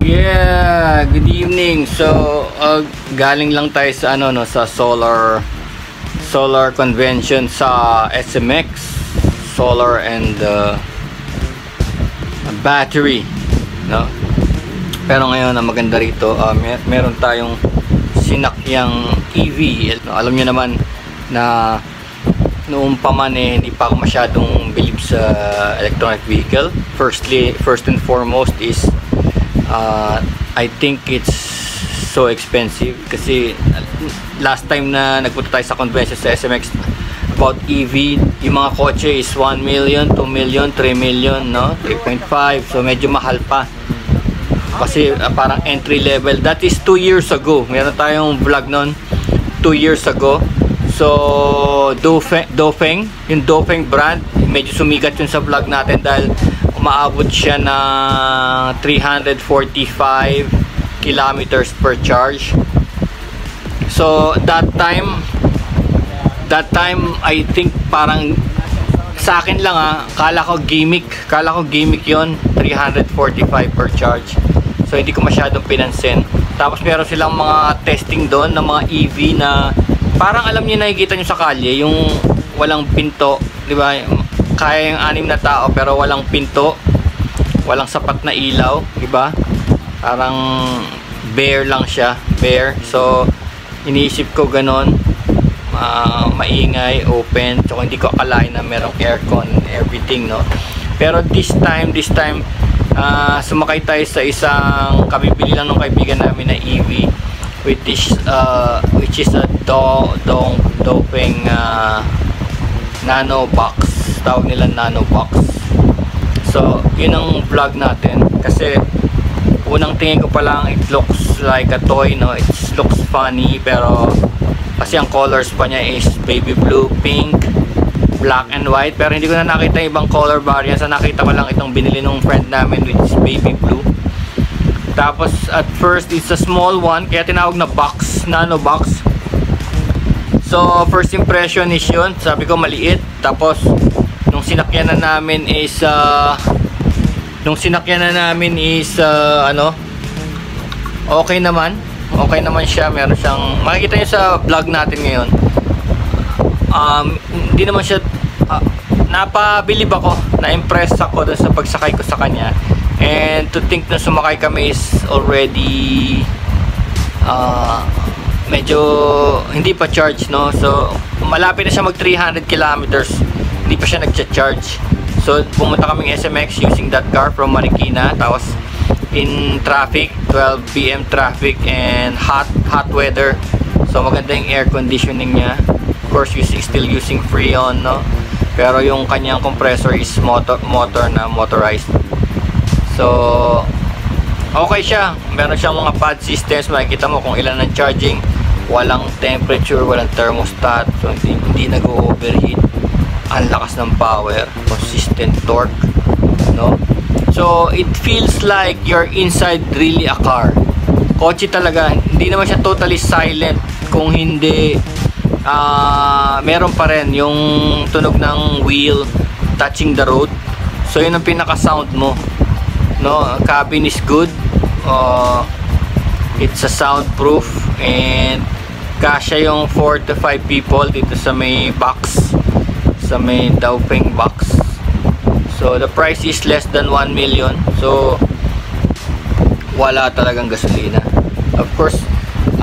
Yeah, good evening. So, galing lang tayo sa sa solar convention sa SMX, solar and battery, no? Pero ngayon ang maganda rito, meron tayong sinakyang EV. Alam niyo naman na noong pa man hindi pa ako masyadong believe sa electronic vehicle. First and foremost is I think it's so expensive kasi last time na nagpunta tayo sa convention sa SMX about EV, yung mga kotse is 1 million, 2 million, 3 million, no? 3.5, so medyo mahal pa kasi parang entry level. That is 2 years ago. Meron tayong vlog nun 2 years ago. So Dofeng, yung Dofeng brand, medyo sumikat yun sa vlog natin dahil umaabot siya na 345 kilometers per charge. So that time I think parang sa akin lang kala ko gimmick yon, 345 per charge. So hindi ko masyadong pinansin. Tapos meron silang mga testing doon ng mga EV na parang alam niyo, nakikita niyo sa kalye yung walang pinto, di ba? Kaya yung 6 na tao pero walang pinto, walang sapat na ilaw, di ba? Parang bare lang siya, bare. So iniisip ko ganon, maingay, open. So hindi ko akalain na merong aircon, everything, no? Pero this time sumakay tayo sa isang kabibili lang ng kaibigan namin na EV, which is a Dofeng nano box, tawag nila nano box. So yun ang vlog natin kasi unang tingin ko pa lang it looks like a toy, no? It looks funny pero kasi ang colors pa niya is baby blue, pink, black and white, pero hindi ko na nakita ibang color variants. Nakita ko lang itong binili ng friend namin which is baby blue. Tapos at first it's a small one kaya tinawag na box, nano box. So first impression is yun, sabi ko maliit. Tapos nung sinakyan na namin is okay naman siya. Meron siyang makikita niyo sa vlog natin ngayon. Hindi naman siya napabilib ako, na-impress ako dun sa pagsakay ko sa kanya. And to think na sumakay kami is already medyo hindi pa charge, no? So malapit na siya mag 300 kilometers, hindi pa siya nagcha-charge. So pumunta kaming SMX using that car from Marikina. Tapos in traffic, 12 PM traffic and hot weather. So maganda yung air conditioning niya. Of course still using Freon, no? Pero yung kanyang compressor is motor na motorized. So okay siya. Meron siyang mga pad systems. Makikita mo kung ilan ang charging. Walang temperature, walang thermostat. So hindi nag-overheat. Ang lakas ng power, consistent torque, no? So it feels like you're inside really a car. Kotse talaga. Hindi naman siya totally silent. Kung hindi meron pa rin yung tunog ng wheel touching the road. So yun ang pinaka sound mo, no? Cabin is good. It's a soundproof and kasya yung 4 to 5 people dito sa may box, sa may Dofeng box. So the price is less than 1 million. So wala talagang gasolina. Of course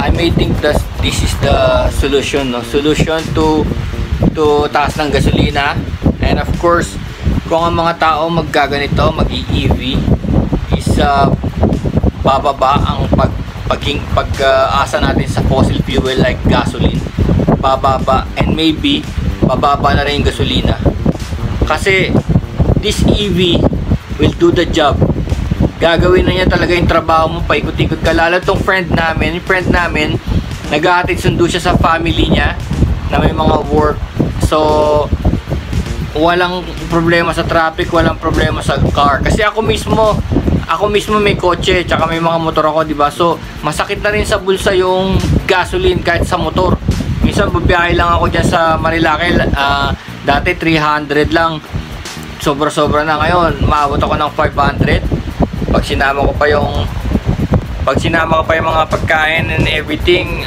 I may think that this is the solution, no? Solution to taas ng gasolina. And of course kung ang mga tao maggaganito, mag-EV is bababa ang pag-asa natin sa fossil fuel like gasoline, bababa, and maybe bababa na rin yung gasolina kasi this EV will do the job. Gagawin na niya talaga yung trabaho mo, paikot-ikot ka. Lalo tong friend namin nag-ahatid sundo siya sa family niya na may mga work. So walang problema sa traffic, walang problema sa car. Kasi ako mismo may kotse, tsaka may mga motor ako, diba? So masakit na rin sa bulsa yung gasoline kahit sa motor. Minsan babiyahe lang ako dyan sa Marilake, dati 300 lang, sobra-sobra na. Ngayon maabot ako ng 500 pag sinama ko pa yung pag sinama ka pa yung mga pagkain and everything,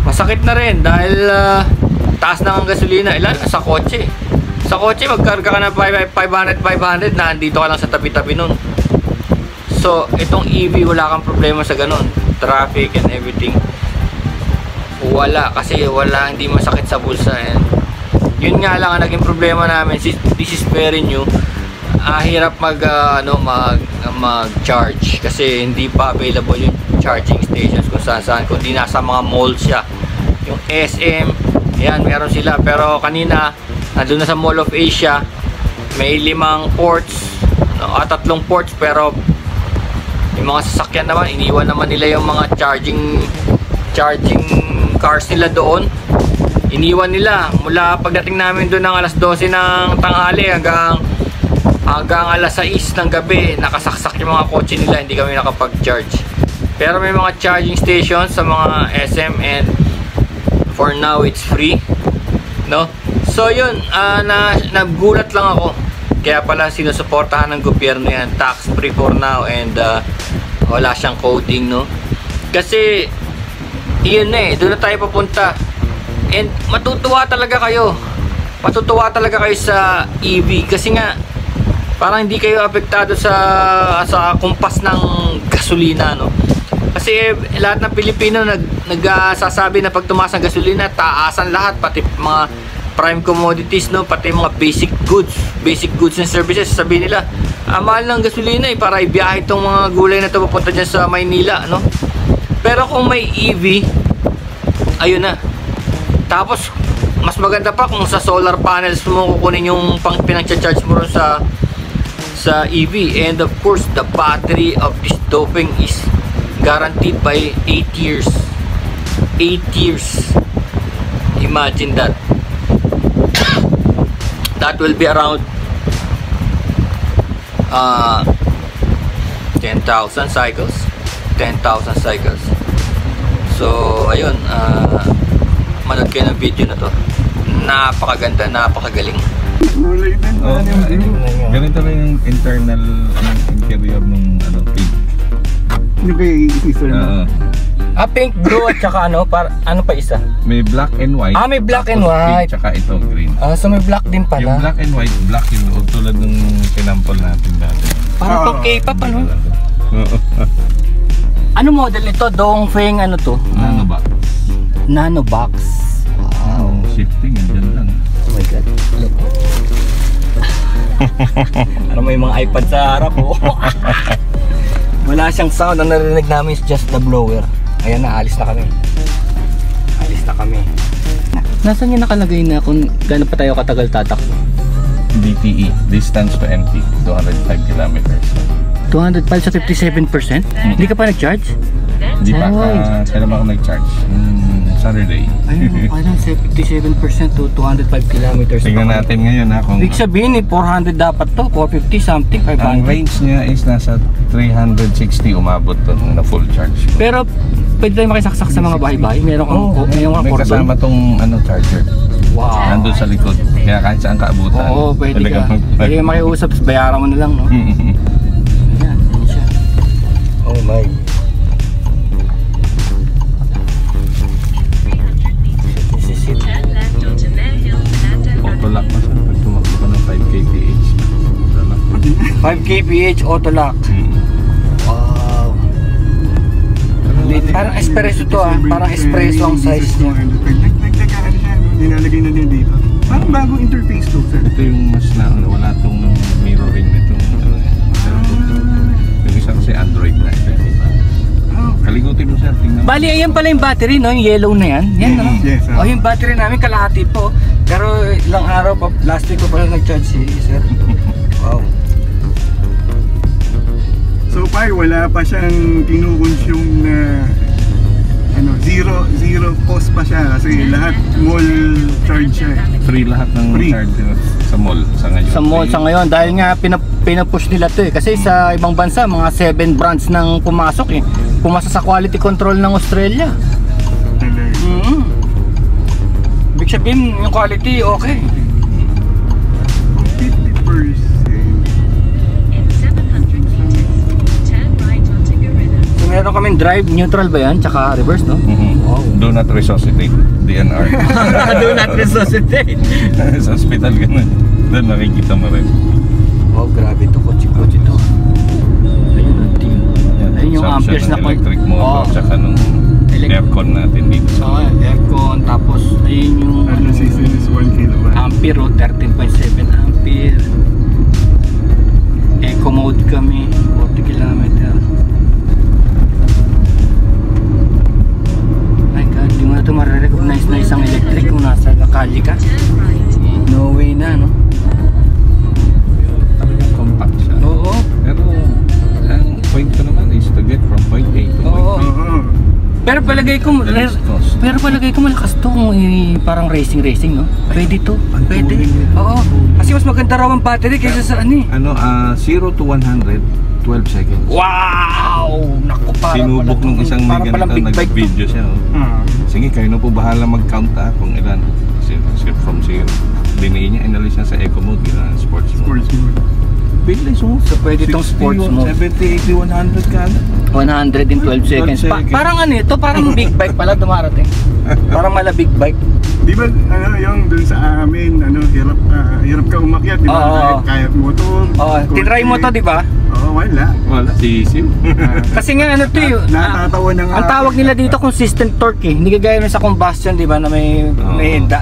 masakit na rin dahil taas na ang gasolina. Ilan? Sa kotse. Sa kotse, magkarga ka ng 500, na andito ka lang sa tabi-tabi nun. So, itong EV, wala kang problema sa ganun. Traffic and everything. Wala, kasi hindi masakit sa bulsa. And yun nga lang ang naging problema namin. This is very new. Hirap mag-charge kasi hindi pa available yung charging stations kung saan, kundi nasa mga malls siya. Yung SM, yan, meron sila. Pero kanina, nandun na sa Mall of Asia, may 5 ports, 3 ports, pero yung mga sasakyan naman, iniwan naman nila yung mga charging cars nila doon. Iniwan nila mula pagdating namin doon ng alas 12 ng tanghali hanggang alas 6 ng gabi, nakasaksak yung mga kotse nila, hindi kami nakapag-charge. Pero may mga charging stations sa mga SM and for now it's free, no? So yun, nagulat lang ako. Kaya pala sinusuportahan ng gobyerno yan, tax free for now, and wala siyang coding, no? Kasi yun doon na tayo papunta. And matutuwa talaga kayo sa EV kasi nga parang hindi kayo apektado sa kumpas ng gasolina, no? Kasi lahat ng Pilipino nagsasabi na pag tumaas ang gasolina, taasan lahat, pati mga prime commodities, no? Pati mga basic goods and services. Sabi nila, mahal ng gasolina para ibiyahe itong mga gulay na ito papunta dyan sa Maynila, no? Pero kung may EV, ayun na. Tapos mas maganda pa kung sa solar panels mo kukunin yung pinang-charge mo sa EV. And of course, the battery of this doping is guaranteed by 8 years. 8 years. Imagine that. That will be around 10,000 cycles. 10,000 cycles. So, ayun, manood kayo ng video na to. Napakaganda, napakagaling. Ganito lang yung internal interior ng cake. Hindi ba i-sister na? Pink, blue, at saka ano pa isa? May black and white. May black and white. Pink, tsaka ito, green. So may black din pala. Yung black and white, black yung loob tulad ng sinampol natin dati. Parang pang K-pop, ano? Ano model nito? Dongfeng, ano to? Nanobox. Nanobox. Wow. Shifting, andyan lang. Oh my god. Look. Ano, may mga iPad sa harap, oh. Wala siyang sound. Ang narinig namin is just the blower. Ayan na, alis na kami. Alis na kami. Nasaan niya nakalagay na kung gaano pa tayo katagal tatakbo? DTE, distance to empty, 205 kilometers. 205 sa 57%? Hindi ka pa nag-charge? Hindi pa, kailan ako nag-charge? Saturday. Ayun, 57% to 205 kilometers. Tingnan natin ngayon ha kung... Ibig sabihin 400 dapat to, 450 something, 500. Ang range niya is nasa 360 umabot to na full charge. Pero pwede tayo makisaksak sa mga bahay-bahay? Meron kang may kasama tong charger. Wow. Nandun sa likod. Kaya kahit saan kaabutan. Oo, pwede ka. Pwede ka makiusap, bayaran mo na lang, no? Ayan, ayan siya. Oh my. Auto-lock pa siya pag tumakbo ka ng 5 kph. 5 kph auto-lock. Wow. Parang espresso to parang espresso ang size niya. Nagtagaan siya, nilalagay na niya dito. Parang bagong interface to, sir. Ito yung mas wala tong mirroring nitong yung isa kasi Android na ito. Kaligutin mo sir, tingnan mo. Bali, ayan pala yung battery, no? Yung yellow na yan. Yan, no? Yes, yung battery namin kalahati po. Pero ilang araw pa, last week ko pala nag-charge si sir. Wow. So far, wala pa siyang kinukonsume na zero cost pa siya kasi lahat mall charge siya. Free lahat ng charge sa mall sa ngayon. Sa mall sa ngayon dahil nga pinapush nila to kasi sa ibang bansa mga 7 brands nang pumasok pumasa sa quality control ng Australia. Ibig sabihin yung quality okay. 50%. meron kaming drive, neutral ba yan? Tsaka reverse, no? Wow. Do not resuscitate, DNR. Do not resuscitate. Sa hospital ganun. Doon makikita mo rin. Wow, grabe to, kotse-kotse to. Ayun, team. Ayun yung amperes na electric motor, tsaka nung aircon natin dito sa aircon, tapos ayun yung Ano system is 1 kilowatt. ampere, 13.7 ampere. Eco mode kami, 40 kilometer. My God, di mo na ito marirecognize na isang electric kung nasa kalye ka. No way na, no? talagang compact siya. Oo. Pero ang point ko naman is to get from point A to point Oo. B. Oo. Pero palagay ko, malakas to kung parang racing, no? Pwede to. Pwede. Oo. Kasi mas maganda raw ang battery kaysa sa ano eh. 0 to 100, 12 seconds. Wow! Naku, parang Sinubok nung isang may parang palang ganito, big bike to. nag-video siya. Oh. Sige, kayo na po bahala mag-count kung ilan. From 0. Biniin niya, inalis niya sa eco mode, gina sports mode. Sports mode. Bilis mo. So pwede itong sports mode. 70, 80, 100 ka na. 100 in 12 seconds. 12 seconds. Parang ano ito, parang big bike pala dumarating. Parang mala big bike. Di ba yung dun sa amin, hirap ka umakyat, di ba? Oo. Kaya motor. Oh, tinry mo to, di ba? Oo, wala. Wala, easy. Kasi nga ano to yun. Natatawa na nga. Ang tawag nila dito consistent torque eh. Hindi kagaya nun sa combustion, di ba, na may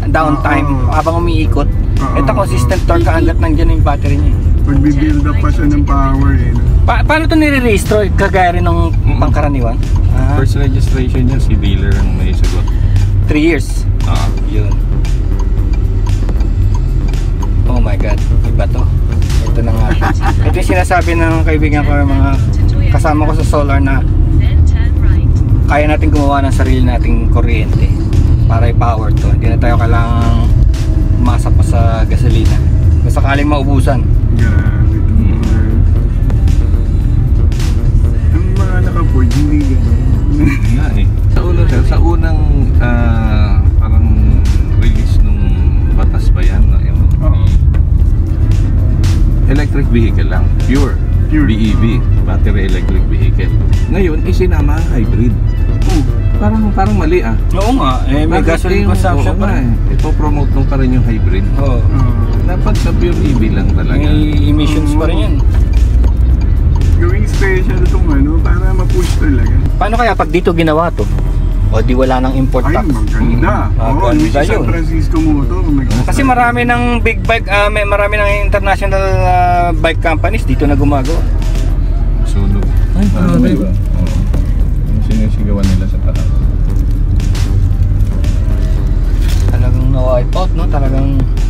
downtime Oo. habang umiikot. Oo. Ito consistent torque hanggat nandiyan yung battery niya. Pag-build up pa siya ng power eh. No? Paano ito nire-register? Kagaya rin ng pangkaraniwan? First registration niya, si dealer ang may sagot. 3 years. Yun. Oh my God, iba to. Ito na nga. Ito yung sinasabi ng kaibigan ko, mga kasama ko sa solar, na kaya natin gumawa ng sarili nating kuryente para i-power to. Hindi na tayo kailangang umasa pa sa gasolina kung sakaling maubusan. Grabe. Ang mga naka-Ford, hindi gano'n. Nga eh. Sa unang parang release nung batas ba yan? Oo. Electric vehicle lang. Pure. BEV. Battery electric vehicle. Ngayon, isinama ang hybrid. Parang mali ah. Oo nga, may Bakit gasoline yung- consumption oo pa nga rin. eh. Ipopromote nung pa rin yung hybrid. Oo. Dapat sa pure EV lang talaga. May emissions pa rin yan. Gawing special itong para ma-push talaga. Paano kaya pag dito ginawa to? O di wala nang import Ay, tax? maganda. Oo, Maganda yung sa yun. San Francisco Motor. Kasi marami ng big bike, marami ng international bike companies dito na gumagawa. Sunog. Ay, grabe. Diba? Oo. Yung sinisigawan nila sa taas. Talagang na-wipe out, no? Talagang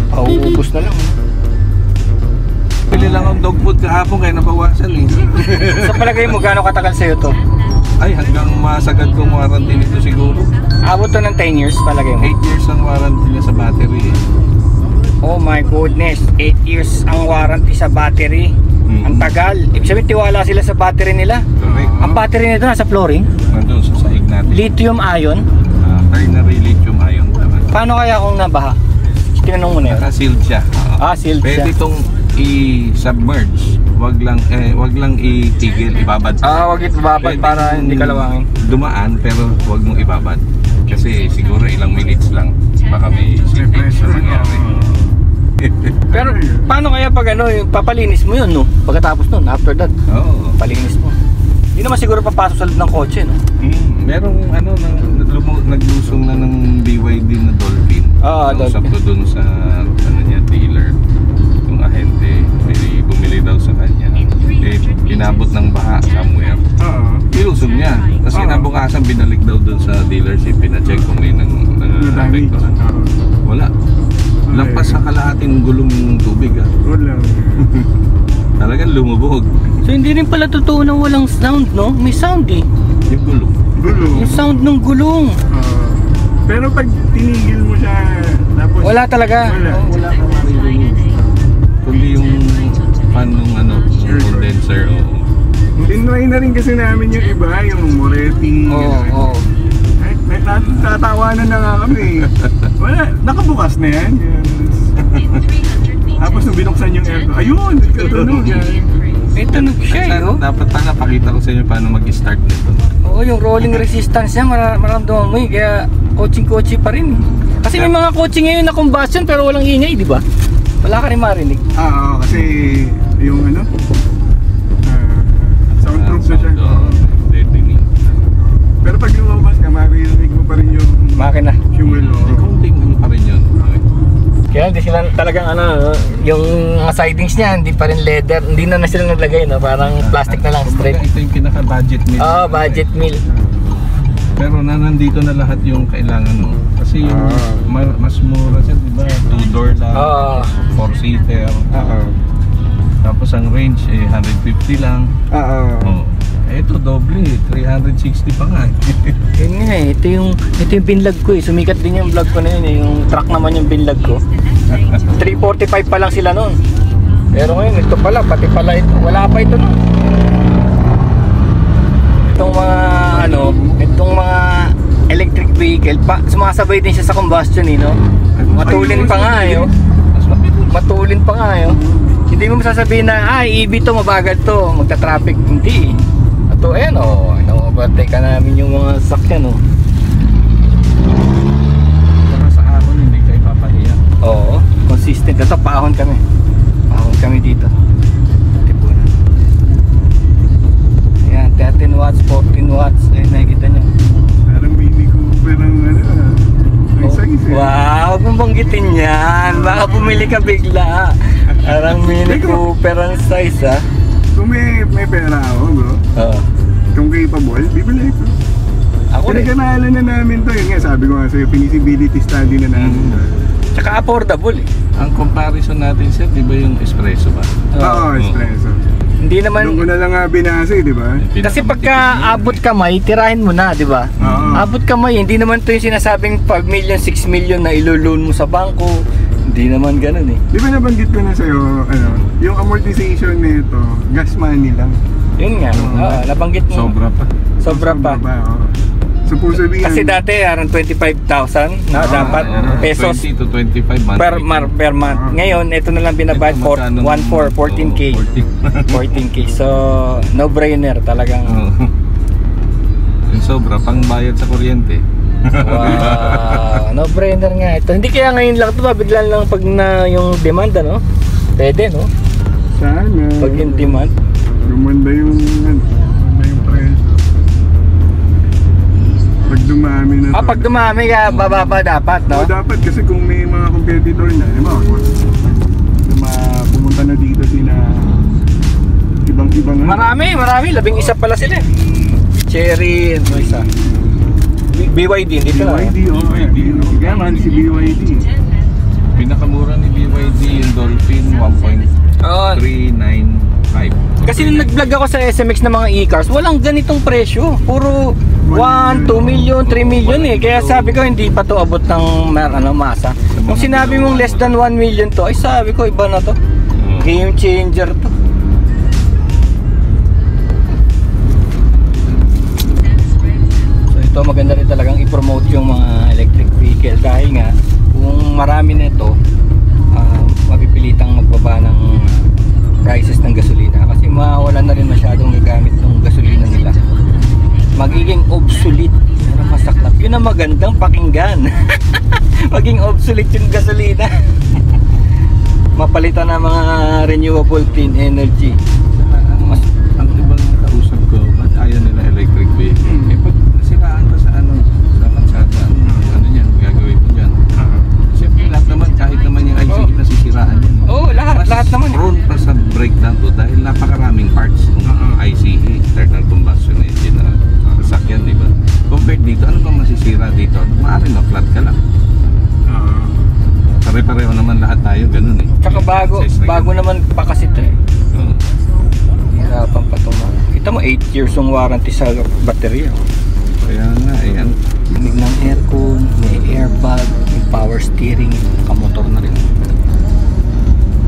pauubos na lang. Pili lang ang dog food kahapon kaya nabawasan eh. Sa palagay mo, gaano katagal sa'yo to? Ay, hanggang masagad kong warranty nito siguro. Abot to ng 10 years, palagay mo? 8 years ang warranty niya sa battery eh. Oh my goodness, 8 years ang warranty sa battery. Ang tagal. Ibig sabihin, tiwala sila sa battery nila. Correct. Ang battery nito nasa flooring, Nandun sa sahig natin. lithium ion. Ternary lithium ion. Paano kaya kung nabaha? Tinanong mo na yun. Naka-sealed siya. Oo. Sealed siya. Pwede itong i-submerge. Wag lang itigil, ibabad. Wag ito babad Pwede para hindi kalawangin. Dumaan pero wag mong ibabad. Kasi siguro ilang minutes lang baka may slippage na mangyari. Pero paano kaya pag yung papalinis mo yun, no? Pagkatapos nun, after that, Oo. palinis mo. Hindi naman siguro papasok sa loob ng kotse, no? Merong naglusong na ng BYD na Dolphin. Dolphin. Nausap ko dun sa niya, dealer. Yung ahente, may bumili daw sa kanya. Inabot ng baha somewhere. Ilusog niya. Tapos kinabukasan binalik daw dun sa dealership. Pina-check kung may nang-apektuhan. Wala. Lampas sa kalahating gulong ng tubig ah. Wala. Talagang lumubog. So hindi rin pala totoo na walang sound, no? May sound eh. Yung gulong. Gulo. Yung sound ng gulong. Pero pag tinigil mo siya, tapos... Wala talaga. Wala. Wala ka maririnig. Kundi yung fan ng condenser. Oo. Tinry na rin kasi namin yung iba, yung Moretti. Oo. Tatawanan na nga kami. Wala, nakabukas na yan. Tapos nung binuksan yung aircon, ayun, nagkatunog yan. May tunog siya eh, oh. Dapat pala pakita ko sa inyo paano mag-start nito. Oo, yung rolling resistance niya, maramdaman mo eh. Kaya coaching pa rin eh. Kasi may mga coaching ngayon na combustion pero walang ingay, di ba? Wala ka rin marinig. Oo, kasi yung ano, soundproof na siya. Deadening. Pero pag lumabas ka, maririnig mo pa rin yung Makina. fuel. May konting ano pa rin yun. Kaya hindi sila talagang ano, yung mga sidings niya, hindi pa rin leather. Hindi na sila naglagay, no? Parang plastic na lang, straight. Ito yung pinaka-budget meal. Oo, budget meal. Pero nandito na lahat yung kailangan mo. Kasi yung mas mura siya, di ba? 2-door lang, Oo. 4-seater. Oo. Tapos ang range eh 150 lang. Oo. Oh. Ito doble, 360 pa nga. Yun nga eh, ito yung binlog ko eh. Sumikat din yung vlog ko na yun eh. Yung truck naman yung binlog ko. 345 pa lang sila noon. Pero ngayon, ito pala, pati pala ito. Wala pa ito noon. Itong mga ano, itong mga electric vehicle, sumasabay din siya sa combustion eh, no? Matulin pa nga eh, oh. Matulin pa nga eh, oh. Hindi mo masasabihin na, EV to, mabagal to, magta-traffic. Hindi. Ito, ayan o, overtake ka namin yung mga sakyan o. Saka sa ahon hindi kayo papahiya. Oo, consistent. Ito, paahon kami. Paahon kami dito. Tipunan. Ayan, 13 watts, 14 watts. Ayun, nakikita nyo. Parang Mini Cooper ang ano, ang size eh. Wow, huwag mong banggitin yan. Baka bumili ka bigla. Parang Mini Cooper ang size ha. Kung may pera ako bro, Oo. kung capable, bibili ko. Ako rin. Pinaganalan na namin to, yun nga sabi ko nga sa'yo, feasibility study na namin to. Tsaka affordable eh. Ang comparison natin sir, di ba yung espresso ba? Oo, espresso. Hindi naman. Doon ko na lang nga binasa di ba? Kasi pagka abot kamay, tirahin mo na, di ba? Oo. Abot kamay, hindi naman to yung sinasabing 5 million, 6 million na ilo-loan mo sa bangko. Hindi naman ganun eh. Di ba nabanggit ko na sa'yo, ano, yung amortization nito, gas money lang. Yun nga, nabanggit mo. Sobra pa. Sobra pa. Oo. Supposedly Kasi dati around 25,000 na dapat pesos 20 to 25 monthly. per month. Ngayon, ito na lang binabayad for 14K. 14K. So, no-brainer talagang. Yung sobra, pang bayad sa kuryente. Wow, no-brainer nga ito. Hindi kaya ngayon lang ito, biglan lang pag na yung demand, ano? Pwede, no? sana. Pag yung demand. Gumanda yung presyo. Pag dumami na to. Pag dumami ka, bababa dapat, no? Oo, dapat kasi kung may mga competitor na, di ba? Pumunta na dito sila ibang Marami. 11 pala sila. Cherry, ano isa? BYD, dito na. BYD, BYD. Kaya man si BYD. Pinakamura ni BYD yung Dolphin 1.395. Kasi nung nag-vlog ako sa SMX ng mga e-cars, walang ganitong presyo. Puro 1, 2 million, 3 million eh. Kaya sabi ko hindi pa to abot ng masa. Kung sinabi mong less than 1 million to, ay sabi ko iba na to. Game changer to. So ito maganda rin talagang i-promote yung mga electric vehicle dahil nga kung marami na ito, mapipilitang magbaba ng prices ng gasolina kasi mawala na rin masyadong gagamit ng gasolina nila. Magiging obsolete. Ano masaklap? Yun ang magandang pakinggan. Maging obsolete yung gasolina. Mapalitan ng mga renewable clean energy. Ang ibang kausap ko, ba't ayaw nila electric vehicle? Eh pag nasiraan ka sa sa kalsada, ano yan, gagawin mo dyan? Siyempre lahat naman, kahit naman yung ICE nasisiraan yan. Lahat naman. Prone pa sa breakdown to dahil napakaraming parts ng ICE, internal combustion engine na sasakyan, di ba? Compared dito, ano bang masisira dito? Maaaring na-flat ka lang. Pare-pareho naman lahat tayo, ganun eh. Tsaka bago naman pa kasi ito eh. Hirapan pa ito. Kita mo 8 years yung warranty sa baterya. Kaya nga eh. Lamig ng aircon, may airbag, may power steering, nakamotor na rin.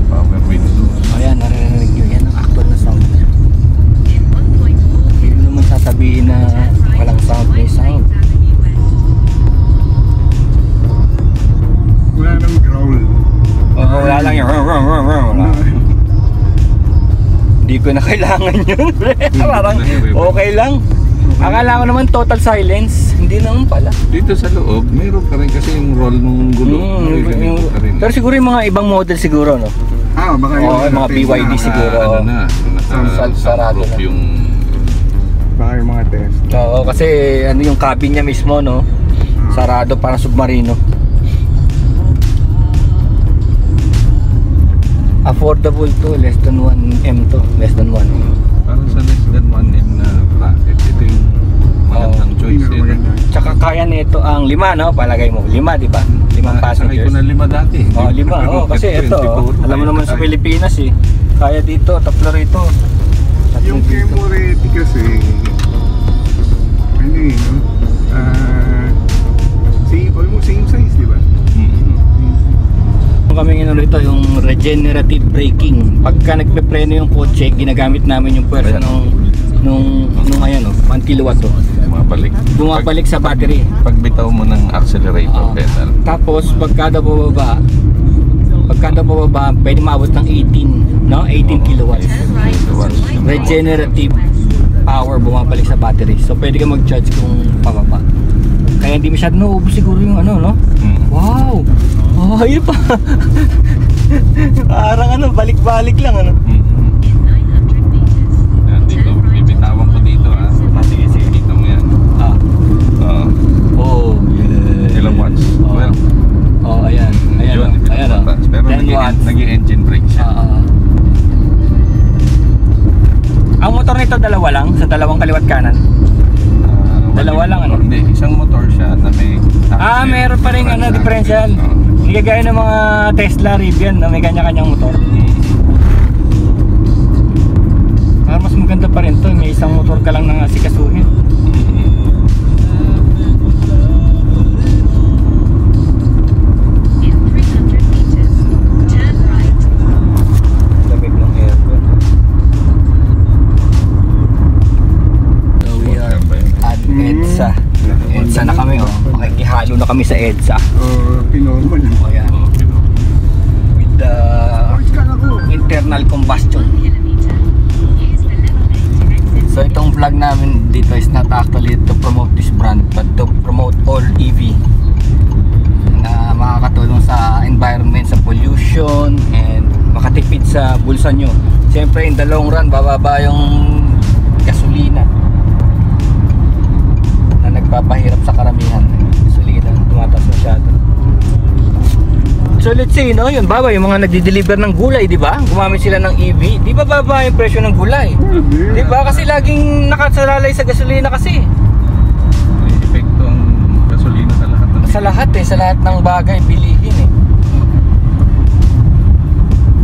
Power windows. Ayan, narinig nyo. Yan ang actual na sound. Hindi mo naman sasabihin na walang sound, may sound. Wala nang growl. Oo, wala lang yung wala. Hindi Hindi ko na kailangan yun. Parang okay lang. Akala ko naman total silence. Hindi naman pala. Dito sa loob, meron ka rin kasi yung roll ng gulo. May ganito ka rin. Pero siguro yung mga ibang model siguro, no? Baka Oo, yung mga BYD siguro. Ano na, sarado na. yung Baka yung mga test. Oo, kasi ano yung cabin niya mismo, no? Sarado, parang submarino. Affordable to, less than 1M to, less than 1M. parang sa less than 1M na bracket. Ito yung magandang choice. Tsaka kaya nito ang 5, no? Palagay mo, 5, di ba? 5 Sakay passengers. ko na 5 dati. 5. Kasi ito, alam mo naman sa Pilipinas eh. Kaya dito, tatlo rito. Yung Kemoretti kasi, ano eh, no? Almost same size, di ba? Kami ngayon rito yung regenerative braking. Pagka nagpe-preno yung kotse, ginagamit namin yung puwersa nung ayan o, 1 kilowatt o. Bumabalik sa battery. Pagbitaw mo ng accelerator pedal. Tapos pagka daw bababa, pwede maabot ng 18, no? 18 kilowatts. Regenerative power bumabalik sa battery. So pwede ka mag-charge kung pababa. Kaya hindi masyado nauubos siguro yung ano, no? Wow! Oh, yun pa. Parang ano, balik-balik lang ano. Dito, bibitawan ko dito ha. Sige. Dito mo yan. Oh, yeah. Ilang watts? Well, ayan. Ayan o. pero 10 watts. nag-engine brake siya. Ang motor nito dalawa lang, sa dalawang kaliwat kanan. Dalawa lang ano? Hindi, isang motor siya na may meron pa rin ano, differential. Hindi kagaya ng mga Tesla Rivian na may kanya-kanyang motor. Parang mas maganda pa rin to, may isang motor ka lang nang asikasuhin. Lamig ng aircon. So we are at EDSA. EDSA na kami oh. Makikihalo na kami sa EDSA. Pinormal. Ayan. With the internal combustion. So itong vlog namin dito is not actually to promote this brand but to promote all EV na makakatulong sa environment, sa pollution and makatipid sa bulsa nyo. Siyempre in the long run bababa yung gasolina na nagpapahirap sa karamihan. Gasolina tumataas masyado. So let's say, no, yun baba yung mga nagdi-deliver ng gulay, di ba? Gumamit sila ng EV, di ba baba yung presyo ng gulay? Di ba? Kasi laging nakasalalay sa gasolina kasi. May epekto ang gasolina sa lahat ng Sa lahat ng bagay bilihin eh.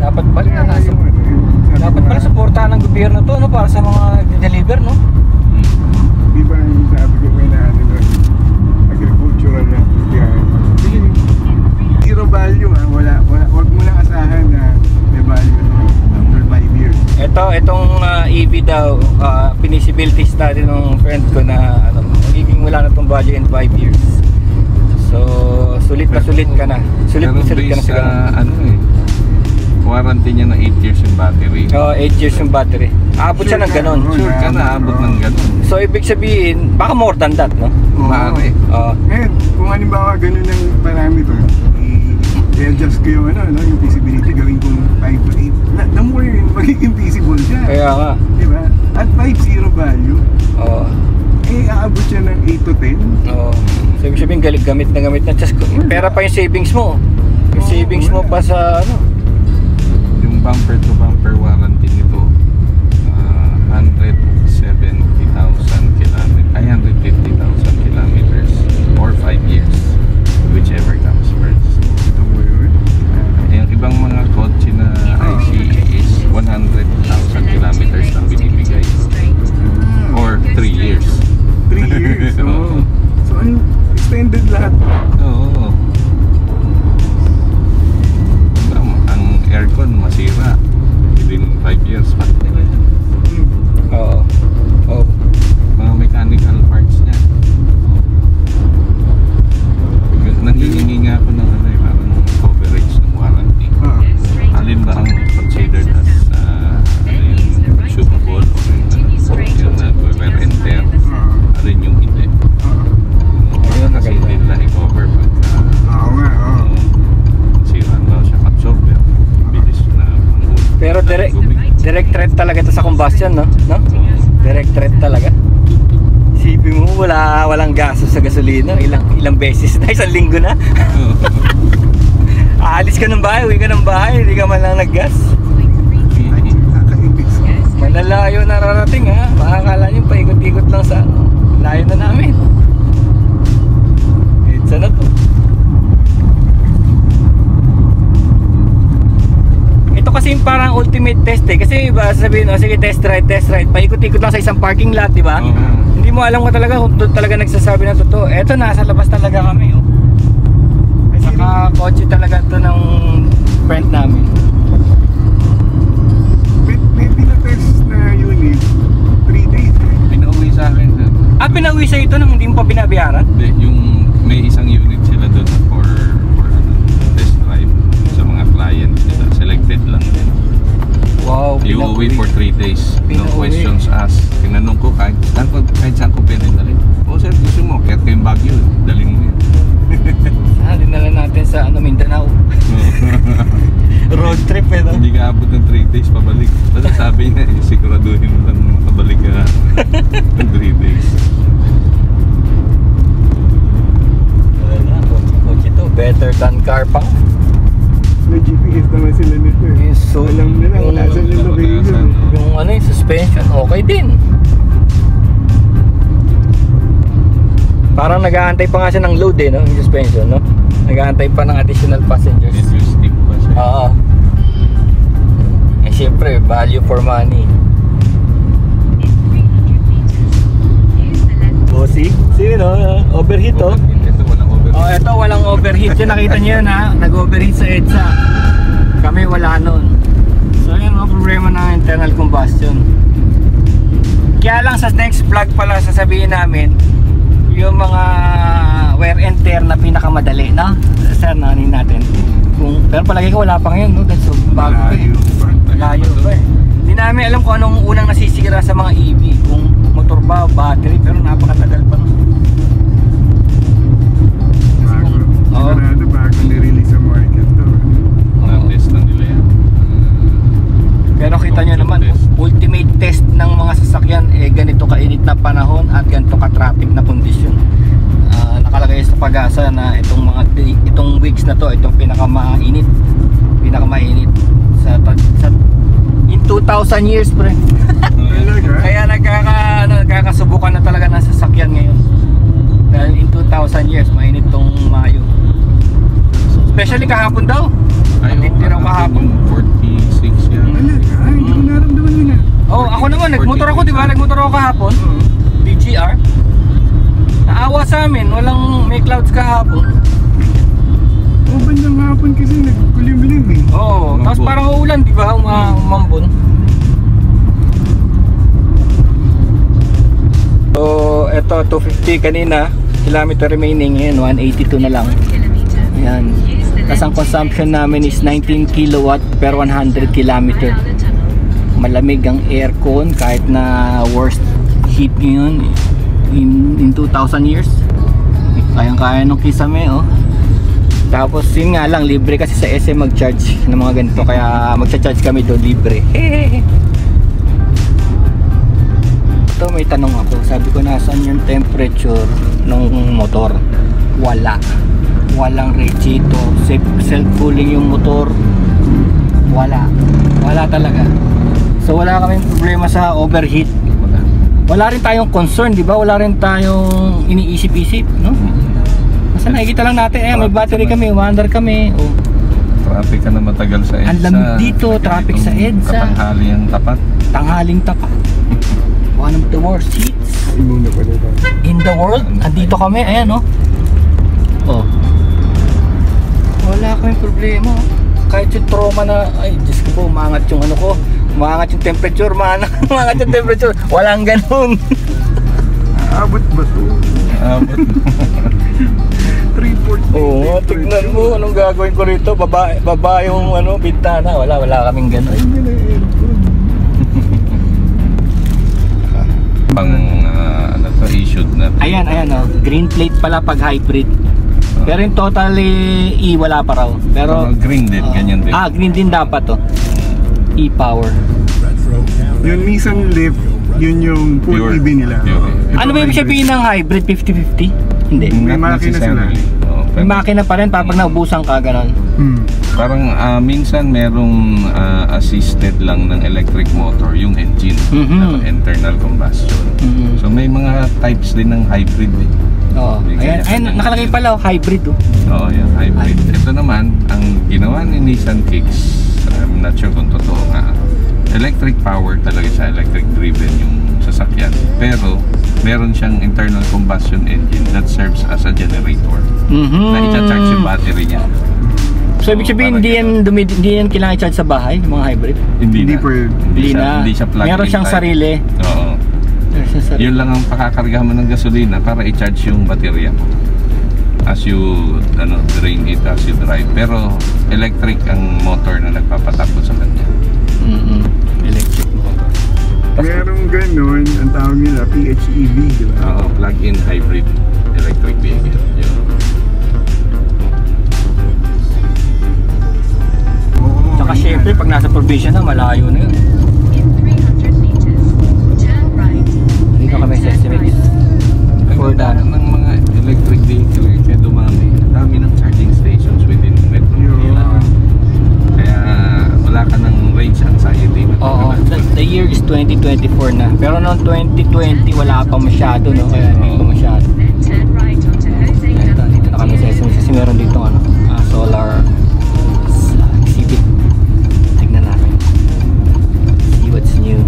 Dapat pala supportahan ng gobyerno to, no, para sa mga nagdi-deliver, no? Di ba yung sabi ko may naano doon, agricultural na zero value wag mo lang asahan na may value after 5 years. Itong EV daw, pinisibility study ng friend ko na ano, magiging wala na itong value in 5 years. So, sulit ka na. Sulit ka na siguro. Ano eh, warranty niya na 8 years yung battery. 8 years yung battery. Aabot siya ng ganon. Sure ka na, abot ng ganon. So, ibig sabihin, baka more than that, no? Maaari. Ngayon, kung halimbawa ganun ang parameter, i-adjust ko yung yung feasibility, gawin kong 5 to 8. The more yun, magiging feasible siya. Kaya nga. Diba? At 5 zero value, aabot siya ng 8 to 10. So, ibig sabihin, gamit na. Just, pera pa yung savings mo. Yung savings mo pa sa, Yung bumper to bumper warranty nito, 170,000 kilometers, 150,000 kilometers or 5 years, whichever comes first. Yung ibang mga kotse na ICE is 100,000 kilometers ang binibigay or 3 years. 3 years, So, extended lahat. Oo. Ang aircon masira within 5 years. Oo. talaga ito sa combustion, no? Direct threat talaga. Isipin mo, walang gastos sa gasolina. Ilang beses na, isang linggo na. Aalis ka ng bahay, uwi ka ng bahay, hindi ka man lang naggas. Malalayo nararating ha. Makakala nyo, paikot-ikot lang sa layo na namin. It's ano to. Ito kasi yung parang ultimate test eh. Kasi iba sabihin, oh, sige test ride. Paikot-ikot lang sa isang parking lot, di ba? Hindi mo alam ko talaga kung talaga nagsasabi ng totoo. Eto, nasa labas talaga kami. Oh. Saka kotse talaga to ng friend namin. May pinatest na unit 3 days eh. Pinauwi sa akin. Pinauwi sa ito nang hindi mo pa binabayaran? Hindi, yung may isang unit sila doon for test drive sa mga clients nila. Selected lang din. Wow, Iuwi for 3 days. No Pinauwi. questions asked. Tinanong ko kahit saan ko pwede dalhin. O sir, gusto mo, kahit kayong Baguio, dalhin mo yun. Dinala natin sa Mindanao. Road trip eh, no? Hindi ka abot ng 3 days pabalik. Basta sabi niya, siguraduhin mo lang makabalik ka ng 3 days. Wala, kotse to. Better than car pa. May GPS naman sila nito eh. Yes, so, alam nila kung nasan yung location. Yung yung suspension, okay din. Parang nag-aantay pa nga siya ng load eh, no? Yung suspension, no? Nag-aantay pa ng additional passengers. Medyo steep pa siya. Oo. Eh, syempre, value for money. Bossy? Sino? Overheat, oh. Ito walang overheat. Oh, eto walang overheat. Yan, nakita niyo yun, ha? Nag-overheat sa EDSA. Kami wala nun. So, yun ang problema ng internal combustion. Kaya lang sa next vlog pala sasabihin namin yung mga wear and tear na pinakamadali, no? Sir, nanin natin. Pero palagi ko wala pa ngayon, no? That's so bago pa eh. Malayo pa eh. Hindi namin alam kung anong unang nasisira sa mga EV. Kung motor ba, battery, pero napakatagal pa. Bago nirelease sa market to. Na-test na nila yan. Pero kita nyo naman, ultimate test ng mga sasakyan eh ganito kainit na panahon at ganito ka-traffic na kondisyon. Nakalagay sa pag-asa na itong weeks na to, itong pinakamainit sa in 2,000 years, pre. Kaya nagkakasubukan na talaga ng sasakyan ngayon. Dahil in 2,000 years, mainit tong Mayo. Especially kahapon daw. Titiraw kahapon. 46 yan. Hindi ko naramdaman yun ah. Oh, ako naman, nagmotor ako, di ba? Nagmotor ako kahapon. DGR. Naawa sa amin, may clouds kahapon. Bandang hapon kasi nagkulimlim eh. Oo, tapos parang uulan, di ba? Umambon. So, eto, 250 kanina. Kilometer remaining, ngayon 182 na lang. Ayan. Tapos ang consumption namin is 19 kilowatt per 100 kilometer. Malamig ang aircon kahit na worst heat ngayon in 2,000 years. Kayang-kaya nung Kisame, oh. Tapos yun nga lang, libre kasi sa SM mag-charge ng mga ganito, kaya mag-charge kami doon libre. Ito, may tanong ako. Sabi ko, nasaan yung temperature ng motor? Walang radiator, self-cooling yung motor. Wala talaga. So wala kaming problema sa overheat. Wala rin tayong concern, di ba? Wala rin tayong iniisip-isip, no? Basta nakikita lang natin, may battery kami, umandar kami. Oh. Traffic ka na matagal sa EDSA. Ang lamig dito, traffic sa EDSA. Katanghali ang tapat. Tanghaling tapat. One of the worst heats Imuna pala ito. in the world. Andito kami, ayan, oh. Wala kaming problema. Kahit yung trauma na, ay, Diyos ko po, umangat yung ano ko. Umangat yung temperature, umangat yung temperature. Walang ganun. Abot ba ito? Abot. 340. Oo, tignan mo, anong gagawin ko rito? Baba yung bintana. Wala kaming ganun. Hindi na aircon. Pang issued na. Ayan, oh. Green plate pala pag hybrid. Pero yung totally E, wala pa raw. Pero green din, ganyan din. green din dapat to. E-Power. Yung Nissan Leaf, yun yung full EV nila. Pure. Ito Ano ba yung hybrid. sabihin ng hybrid 50-50? Hindi. May Not makina sila. necessarily. May makina pa rin pag naubusan ka, ganon. Parang minsan merong assisted lang ng electric motor yung engine, internal combustion. So may mga types din ng hybrid eh. Oo. Ayan, nakalagay pala, hybrid. Oo, yan, hybrid. Ito naman, ang ginawa ni Nissan Kicks, I'm not sure kung totoo nga, electric power talaga siya, electric driven yung sasakyan. Pero meron siyang internal combustion engine that serves as a generator na i-charge yung battery niya. So ibig sabihin, hindi yan kailangan i-charge sa bahay, yung mga hybrid? Hindi na. pwede. Hindi siya plug-in Meron siyang type. sarili. Oo. Meron siyang sarili. Yun lang ang pakakargahan mo ng gasolina para i-charge yung baterya mo as you drain it as you drive. Pero electric ang motor na nagpapatakbo sa kanya. Electric motor. Merong ganun, ang tawag nila PHEV, di ba? Oo, plug-in hybrid electric vehicle. Yun. Tsaka syempre, pag nasa probinsya na, malayo na yun. Dito kami sa SMX. For that. Ng mga electric vehicle kaya dumami. Dami ng charging stations within Metro Manila. Kaya wala ka ng range anxiety. Oo, the year is 2024 na. Pero noong 2020, wala pa masyado, no? Kaya hindi pa masyado. Dito na kami sa SMX kasi meron dito, solar exhibit. Tignan namin. See what's new.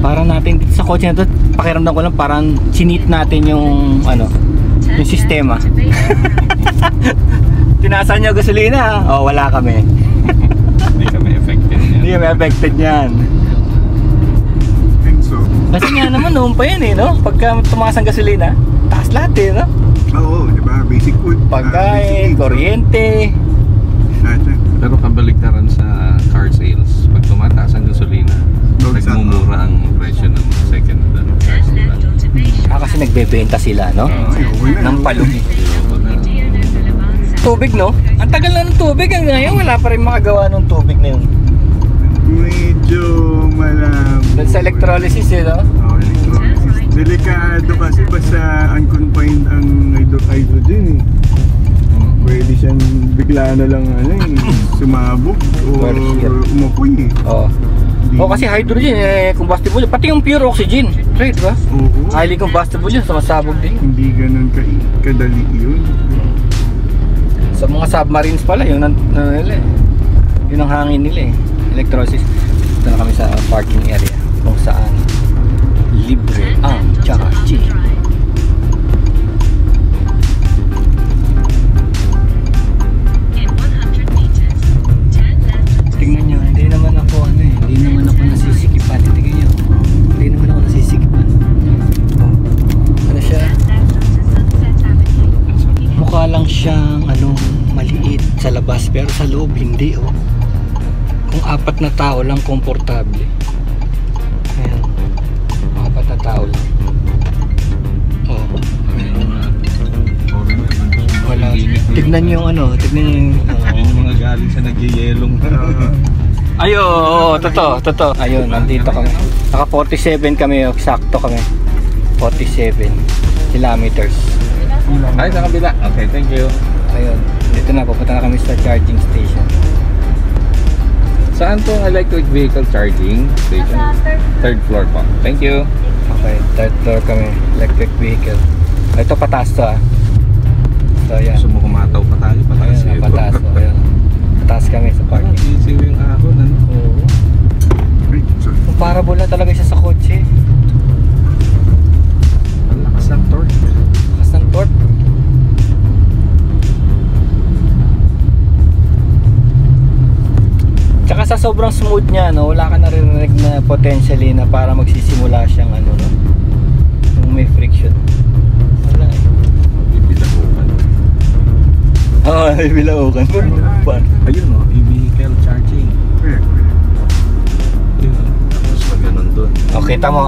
Parang natin dito sa kotse na to, pakiramdam ko lang parang sinit natin yung yung sistema. Tinasan nyo gasolina, wala kami. Hindi kami affected niya. Hindi kami affected yan. And so, Kasi nga naman noon pa yan no? Pagka tumaas ang gasolina, taas lahat no? oo, di ba? Basic food. Pagkain, kuryente. Lahat yan. Pero kabaligtaran sa car sales, pag tumataas ang gasolina, nagmumura ang presyo ng mga second hand cars nila. Kasi nagbebenta sila, no? Ng palumi. Tubig, no? Ang tagal na ng tubig. Ngayon, wala pa rin makagawa ng tubig na yun. Medyo malabo. Doon sa electrolysis, no? Oo, electrolysis. Delikado kasi basta unconfined ang hydrogen Pwede siyang bigla na lang sumabog o umapoy Oo. Kasi hydrogen, combustible. Pati yung pure oxygen. Right, ba? Oo. Highly combustible yun, sumasabog din. Hindi ganun kadali yun. Sa mga submarines pala, yun ang hangin nila electrolysis. Dito na kami sa parking area kung saan libre ang charging. Tingnan nyo, hindi naman ako nasisikipan. Tingnan nyo, hindi naman ako nasisikipan. Ano siya? Mukha lang siyang maliit sa labas pero sa loob hindi Kung 4 na tao lang komportable. Ayan. 4 na tao lang. Wala. Tignan nyo yung tignan nyo Yung mga galing sa nagyayelong. Ayo, totoo. Ayun, nandito kami. Naka 47 kami, eksakto kami. 47 kilometers. Ay, sa kabila. Okay, thank you. Ayun, dito na, pupunta na kami sa charging station. Saan po ang electric vehicle charging station? Third floor po. Thank you. Okay, third floor kami, electric vehicle. Ito pataas to So ayan, Gusto mo kumataw pa tayo? Pataas ayun, pataas. Ayan. Pataas kami sa parking. Easy yung ahon, Oo. Ay, sorry. Kung parabola talaga siya sa kotse. Ang lakas ng torque. Lakas ng torque. Tsaka sa sobrang smooth niya, wala ka naririnig na potentially na para magsisimula siyang yung may friction. Wala Bibilahukan. Oo, bilaukan. Ayun o, e-vehicle charging. Correct. Ayun o. Tapos pag ganun doon. Okay, tamo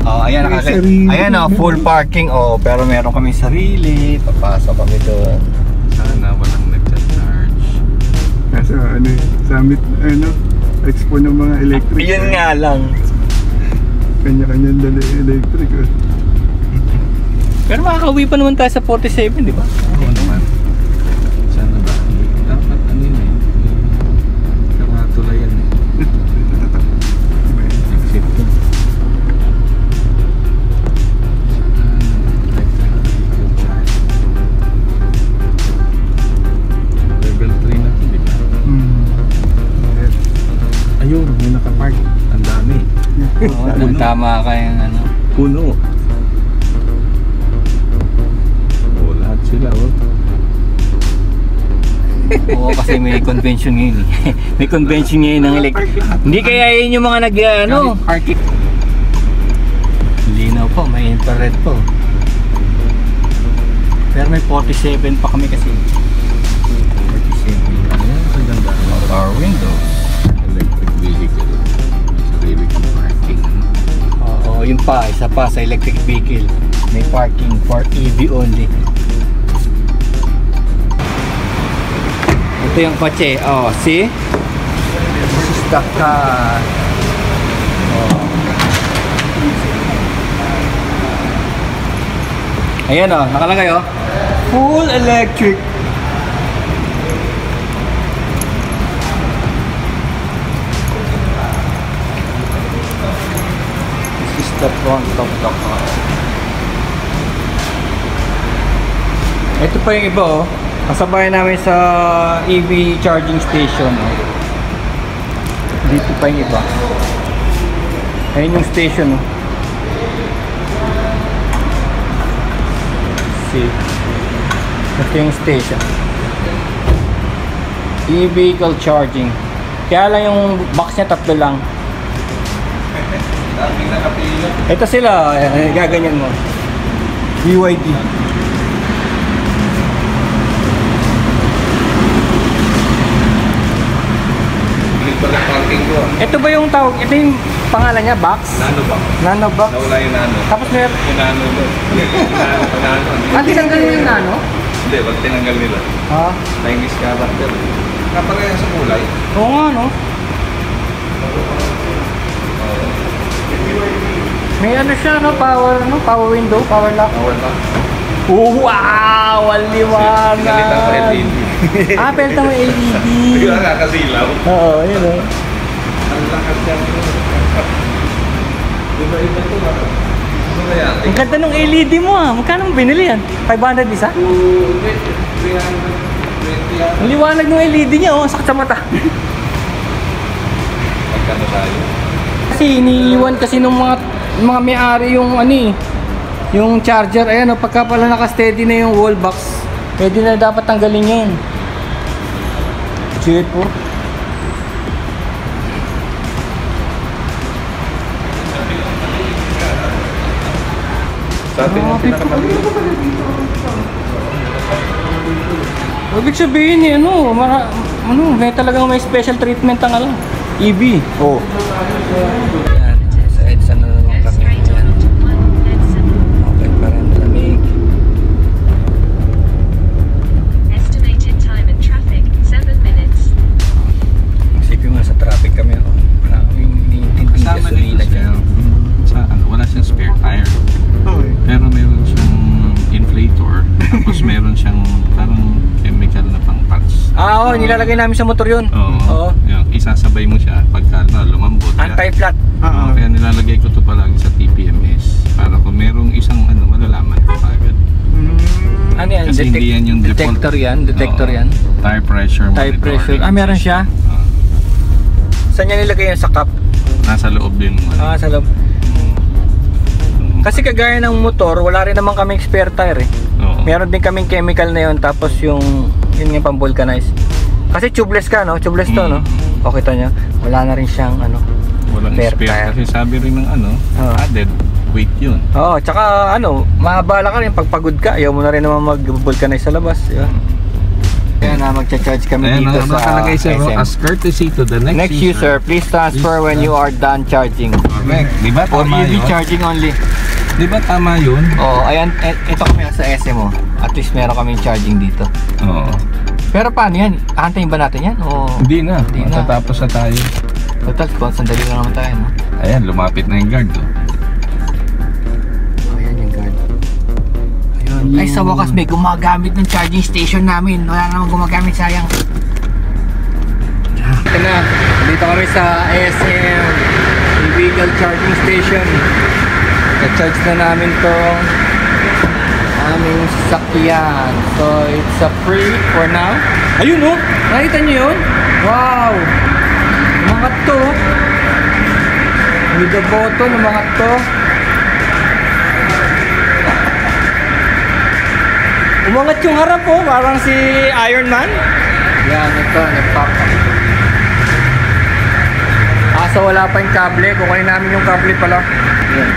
Oh, ayan, May sarili. ayan oh, full parking oh, pero meron kami sarili, papasok kami doon. Sana walang nagcha-charge. Kaso ano eh, summit, expo ng mga electric. Yun nga lang. Kanya-kanyang dala electric. Pero makakauwi pa naman tayo sa 47, di ba? Oo naman. Sana ba? Dapat ano yun eh. Karatula yan eh. Exit to. Level 3 na ito, di ba? Ayun, may nakapark. Ang dami. Oo, tama ka yung ano. Puno. Oh, lahat sila, oh. Oo, kasi may convention ngayon eh. May convention ngayon ng electric. Hindi kaya yun yung mga ano. Parking. Linaw po, may infrared po. Pero may 47 pa kami kasi. 47. Ayan, ang ganda. Power windows. Electric vehicle. Sarili kong parking. Oo, yun pa, isa pa sa electric vehicle. May parking for EV only. Ito yung kotse. Oh, see? This is the car. Oh. Ayan oh, nakalagay oh. Full electric. This is the front of the car. Ito pa yung iba oh. Kasabay namin sa EV charging station oh. Dito pa yung iba. Ayun yung station oh. See. Ito yung station. E-vehicle charging. Kaya lang yung box niya tatlo lang. Daming nakapila. Ito sila, gaganyan mo. BYD. Bilis pala parking ko. Ito ba yung tawag? Ito yung pangalan niya, box? Nano ba? Nano box? Nawala yung nano. Tapos meron. Yung nano doon. Yung nano. Ah, tinanggal mo yung nano? Hindi, wag tinanggal nila. Ha? Chinese character. Kapareha sa kulay. Oo nga no. May ano siya no, power window, power lock. Wala. Wow! Ang liwanag! Pinalitan ko LED. Ah, pelta mo LED. Bigla nga kasilaw. Oo, yun o. Ang lakas yan. Iba-iba ito ba? Ano kaya? Ang ganda ng LED mo ah. Magkano mo binili yan? 500 isa? 320 yan. Ang liwanag ng LED niya oh, sakit sa mata. Magkano tayo? Kasi iniiwan kasi ng mga may-ari yung ano eh, yung charger. Ayan oh, pagka pala naka-steady na yung wall box, pwede na dapat tanggalin yun. Shit po. Sa atin yung pinakamaliit. Ibig sabihin eh, may talagang may special treatment ang ano, EV. Oh. Yan, sa EDSA na naman kami. Yan. Okay, parang malamig. Estimated time in traffic 7 minutes. Isipin mo, sa traffic kami. Oh. Maraming iniintindi Kasama na gasolina ito dyan. sa ano, wala siyang spare tire. Okay. Pero meron siyang inflator. Tapos meron siyang parang chemical na pang parts. Ah, oo, nilalagay namin sa motor yun. Oo. Yung isasabay mo siya pagka lumambot. Anti-flat. Oo, kaya nilalagay ko to palagi sa TPMS para kung merong isang ano malalaman ko agad. Ano yan? Kasi hindi yan yung default. Detector yan? Detector Oo. yan? Tire pressure Tire monitoring pressure. Ah, meron siya? Oo. Saan niya nilagay yan? Sa cup? Nasa loob din mo. Ah, sa loob. Kasi kagaya ng motor, wala rin naman kaming spare tire eh. Oo. Meron din kaming chemical na yun, tapos yun yung pang-vulcanize. Kasi tubeless ka, no? Tubeless to, no? O kita nyo, wala na rin siyang ano. Walang spare spare tire. kasi sabi rin ng ano, Oo. added weight yun. Oo, tsaka ano, mahabala ka rin pag pagod ka, ayaw mo na rin naman mag-vulcanize sa labas, di ba? Kaya na magcha-charge kami Ayan, dito sa nakalagay sir, SM. as courtesy to the Next user, please transfer when you are done charging. Correct. Di ba Or tama EV yun? charging only. Di ba tama yun? Oh, ayan, ito kami sa SM oh. At least meron kaming charging dito. Oo. Pero paano yan? Aantayin ba natin yan? O Hindi na. Hindi na. Matatapos na tayo. total, sandali lang naman tayo, no? Ayan, lumapit na yung guard. Oh. Oh, ayan yung guard. Ayun. Ay, sa wakas may gumagamit ng charging station namin. Wala namang gumagamit, sayang. Ito na, dito kami sa SM vehicle charging station. Na-charge na namin to aming sasakyan. So, it's a free for now. Ayun, oh! Nakita nyo yun? Wow! Umangat to. With the button, umangat to. Umangat yung harap, oh. Parang si Iron Man. Yan, ito. Nag-pop up. So wala pa yung kable. Kukunin namin yung kable pala. Yan.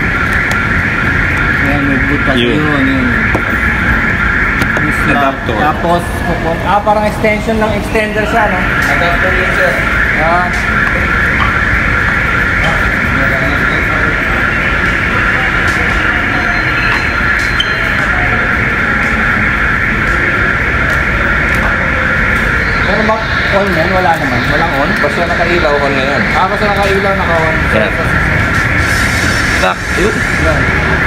Yan, may butas Yun. yun. Adapter. Tapos, parang extension ng extender siya, no? Adapter yun sir. Yan. Pero ba on yan? Wala naman. Walang on? Basta nakailaw ko na yan. Basta nakailaw, naka-on. Yan. Tak, yun. Yan.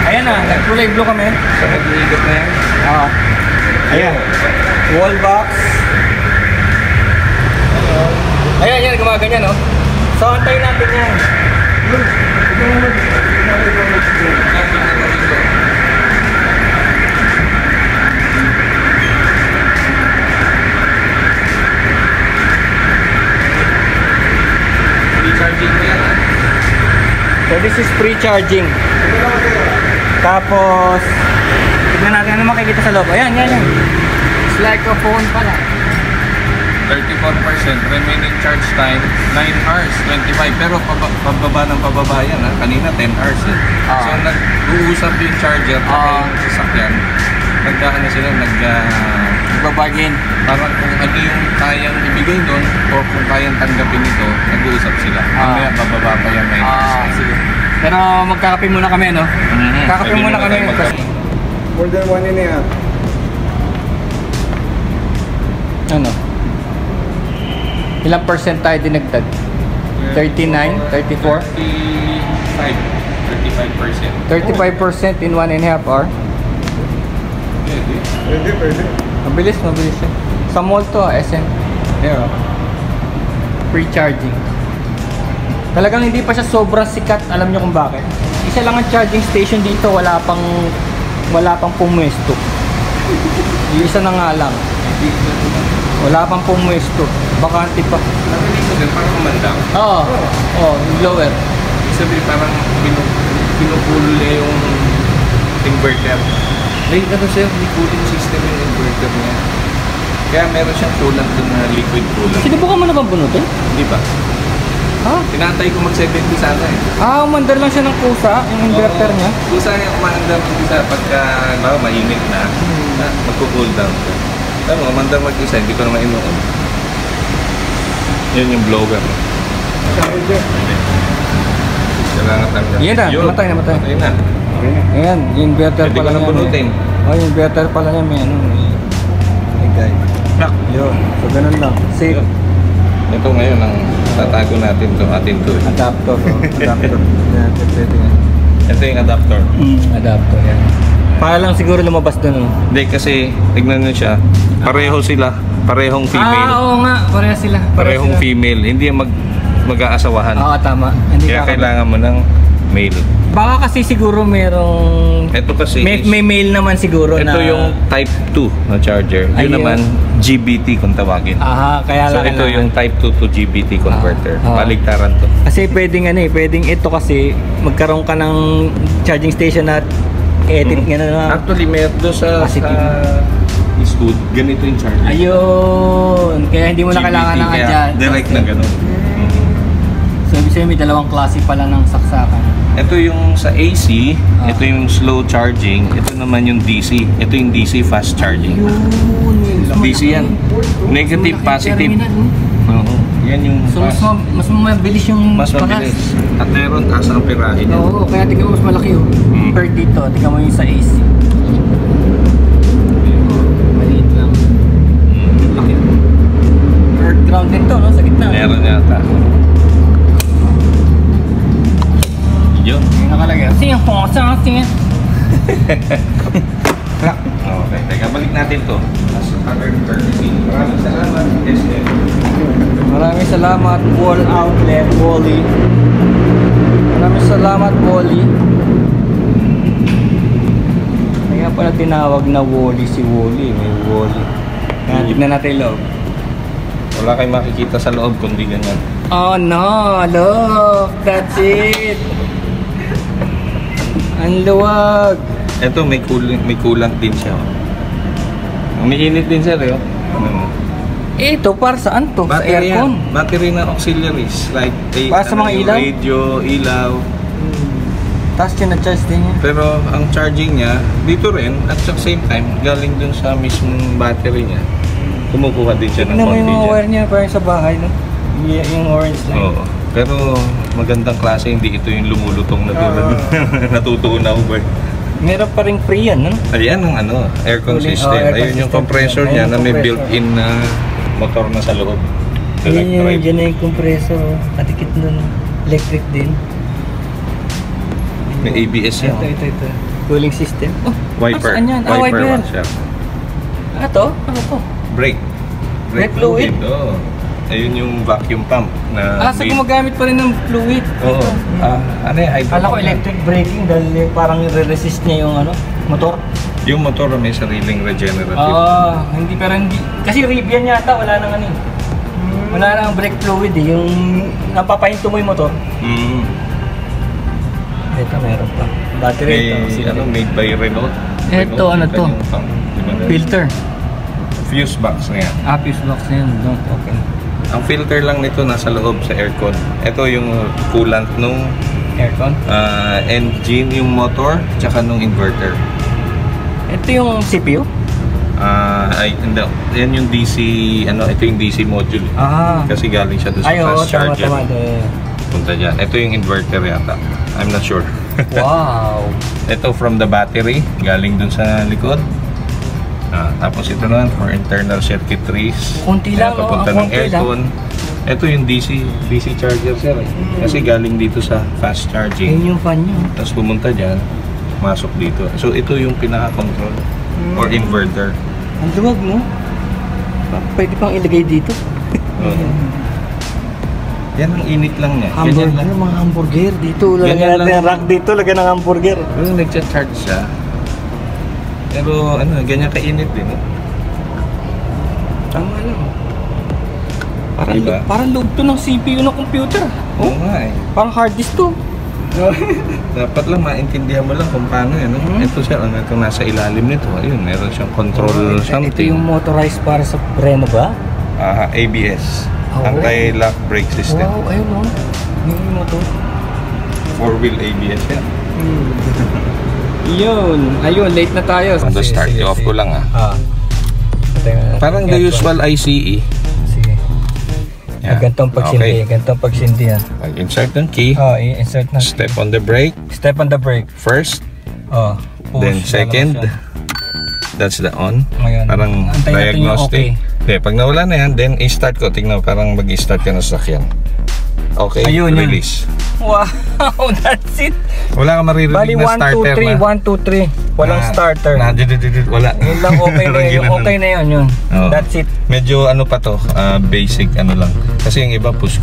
Ayan na, nag-kulay blue kami. So nag-iikot na yan. Ayan. Wall box. Ayan, yan, gumaganyan, no? So, antayin natin yan. Recharging mo yan. So, this is pre-charging. Tapos, tignan natin ano makikita sa loob. Ayan, yan, yan. It's like a phone pala. 34% remaining charge time 9 hours 25 pero pababa ng pababa yan ha? Kanina 10 hours eh. So nag-uusap yung charger at yung sasakyan nagdaan na sila Nagbabargain. parang kung ano yung kayang ibigay doon o kung kayang tanggapin ito nag-uusap sila mamaya bababa pa yan 9 Sige. Pero magkakape muna kami, no? Kakape Pwede muna kami. tayo magkape. More than 1.5. Ano? Ilang percent tayo dinagdag? 39? 34? 35% 35% in 1.5 hour? Pwede. Mabilis yan. Sa mall to, SM. There, oh. Free charging. Talagang hindi pa siya sobrang sikat. Alam nyo kung bakit. Isa lang ang charging station dito. Wala pang pumuesto. Yung isa na nga lang. Wala pang pumuesto. Bakante pa. Narinig din parang kumandang Oo. Yung lower. sabi parang pinupulo niya yung inverter. May ano siya, may cooling system yung inverter niya. Kaya meron siyang coolant doon na liquid coolant. Sinubukan mo na bang bunutin? Di ba? Ha? Tinatay ko mag-70 sana eh. Umandar lang siya ng kusa, yung inverter niya. Kusa niya kumandar mag-isa pagka mainit na, magko-cool down siya. Alam mo, mandar mag-isa, hindi ko naman inuon. Yun yung blower. Kailangan tanggal. Yan na, namatay. Namatay na. Ayan, yung inverter Pwede pala ko na niya. bunutin. Yung inverter pala niya may may guide. Yun, so ganun lang. Safe. Ito ngayon ang tatago natin to atin to. Adapter. Pwede yan. Ito yung adapter. Adapter, yan. Para lang siguro lumabas doon. Hindi kasi, tignan nyo siya. Pareho sila. Parehong female. Oo nga. Pareho sila. Parehong female. Hindi yan mag-aasawahan. Oo, tama. Hindi Kaya kailangan mo ng male. Baka kasi siguro merong... Ito kasi May mail naman siguro ito na... yung type 2 na charger. Yun Ayun. naman, GBT kung tawagin. Kaya So lang ito yung type 2 to GBT converter. Baligtaran to. Kasi pwedeng pwedeng ito kasi magkaroon ka ng charging station at edit nga na. Actually, meron doon sa Eastwood, ganito yung charger. Ayun. Kaya hindi mo na kailangan ng kaya adjust. direct na ganun. So ibig sabihin may dalawang klase pala ng saksakan. Ito yung sa AC, ito yung slow charging, ito naman yung DC. Ito yung DC fast charging. DC yan. Negative, positive. Oo. Yan yung So fast. mas mabilis yung Mas mabilis. At meron taas ang pirahe niya. Oo, kaya tingnan mo mas malaki oh. Compared dito, tingnan mo yung sa AC. Maliit lang. Laki. Earth ground din to, no? Sa gitna. Meron yata. Yun. Yung nakalagay. Sing po, sing. Okay, teka, balik natin to. Nasa 130. Maraming salamat, SM. Maraming salamat, Wall Outlet, Wally. Maraming salamat, Wally. Kaya pala tinawag na Wally si Wally. May Wally. Kaya tignan natin yung loob. Wala kayong makikita sa loob kundi ganyan. Oh no, look, that's it. Ang luwag. Ito may coolant din siya. Umiinit din siya, oh. Ito, para saan to? Sa Battery aircon? yan. Battery na auxiliaries like Para sa mga yung ilaw? radio, ilaw. Tapos na-charge din yan. Pero ang charging niya dito rin at sa same time galing dun sa mismong battery niya. Kumukuha din siya ng Tignan mo konti yung mga dyan. wire niya parang sa bahay, no? Yung orange line. Oo. Pero magandang klase, hindi ito yung lumulutong na tulad. Natutunaw ba? Meron pa rin free yan, no? Ayan ang ano, aircon Cooling, system. aircon Ayun yung system. compressor Ayun niya yung na may compressor. built-in na motor na sa loob. Direct Yan drive. dyan na yung compressor. Katikit nun. Electric din. May ABS yan. Ito. Cooling system. Oh, Wiper. saan yan? Wiper wiper. siya. Ano to? Brake. Brake fluid? Oo. Ayun yung vacuum pump na So gumagamit pa rin ng fluid. Oo. Ano yung hydro? Kala ko electric braking dahil parang re-resist niya yung ano, motor. Yung motor may sariling regenerative. Hindi pero hindi. Kasi Rivian yata wala nang ano eh. Wala nang brake fluid eh. Yung napapahinto mo yung motor. Ito meron pa. Battery ito. May made by Renault. Ito, ano to? Yung pang, diba, Filter. fuse box na yan. Fuse box na yun. Don't open. Ang filter lang nito nasa loob sa aircon. Ito yung coolant nung Aircon. engine, yung motor, tsaka nung inverter. Ito yung CPU? Hindi. Yan yung DC, ito yung DC module. Kasi galing siya doon sa fast charger. Tama. Punta dyan. Ito yung inverter yata. I'm not sure. Wow. Ito from the battery, galing dun sa likod. Tapos ito naman for internal circuitries. Kunti lang, no? Papunta Ang ng kunti aircon. Ito yung DC charger sir. Kasi galing dito sa fast charging. Yun yung fan nyo. Tapos pumunta dyan, masok dito. So ito yung pinaka-control or inverter. Ang luwag, no? Pwede pang ilagay dito. Yan ang init lang niya. Hamburger, Ganyan lang. mga hamburger dito. Lagyan Ganyan natin lang. yung rack dito, lagyan ng hamburger. Pero nagcha-charge siya. Pero ganyan kainit din. Tama lang. Parang, Diba? parang loob to ng CPU ng computer. Oo nga eh. Parang hard disk to. Dapat lang maintindihan mo lang kung paano yan. Ito siya, itong nasa ilalim nito. Ayun, meron siyang control something. Ito yung motorized para sa Breno ba? ABS. Oh. Anti-lock brake system. Wow, ayun o. Yung motor. 4-wheel ABS yan. Yun. Ayun, late na tayo. Ando start, i-off ko lang Parang the usual ICE. Sige. Yan. Gantong pagsindi. Gantong pagsindi yan. Pag-insert ng key, I-insert na. step on the brake, Step on the brake. first, Push. then second, that's the on. Ngayon, Parang antayin natin yung diagnostic. Pag nawala na yan, then i-start ko. Tingnan, parang mag-i-start ka na sa sakyan. Okay, Ayun, yun. release. Wow, that's it. Wala ka maririnig Bali, na 1, 2, starter 3, na. 1, 2, 3. Walang starter. Wala. Yun lang okay na yun. Yung okay na yun. Oo. That's it. Medyo ano pa to, basic lang. Kasi yung iba push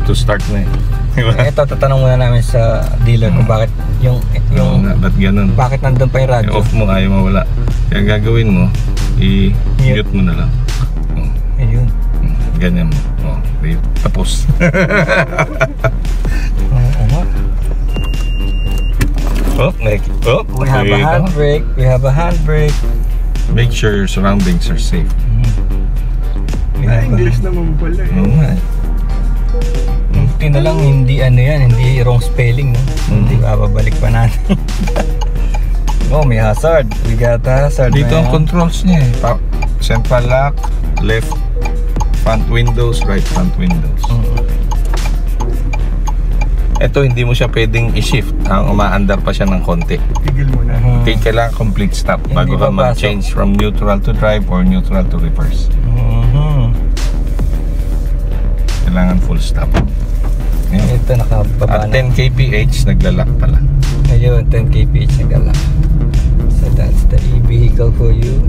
to start na eh. Diba? Ito, tatanong muna namin sa dealer kung bakit Ba't ganun? bakit nandun pa yung radyo. I-off mo, ayaw mawala. Kaya gagawin mo, i-mute mo na lang. Ayun. Ganyan mo. Tapos. Oo nga. We have a handbrake. We have a handbrake. Make sure your surroundings are safe. We have a English naman pala eh. Oo nga eh. Buti na lang hindi ano yan, hindi wrong spelling, no? Hindi babalik pa natin. Oh, may hazard. We got hazard. Dito ang controls niya eh. Central lock, left front windows, right front windows. Ito hindi mo siya pwedeng i-shift. Umaandar pa siya ng konti. Tigil mo na. Okay, kailangan complete stop bago Hindi ka papasok. mag-change from neutral to drive or neutral to reverse. Kailangan full stop. Ayan. Ito nakababa At na. 10 kph naglalak pala. Ayun, 10 kph nagala. So that's the e-vehicle for you.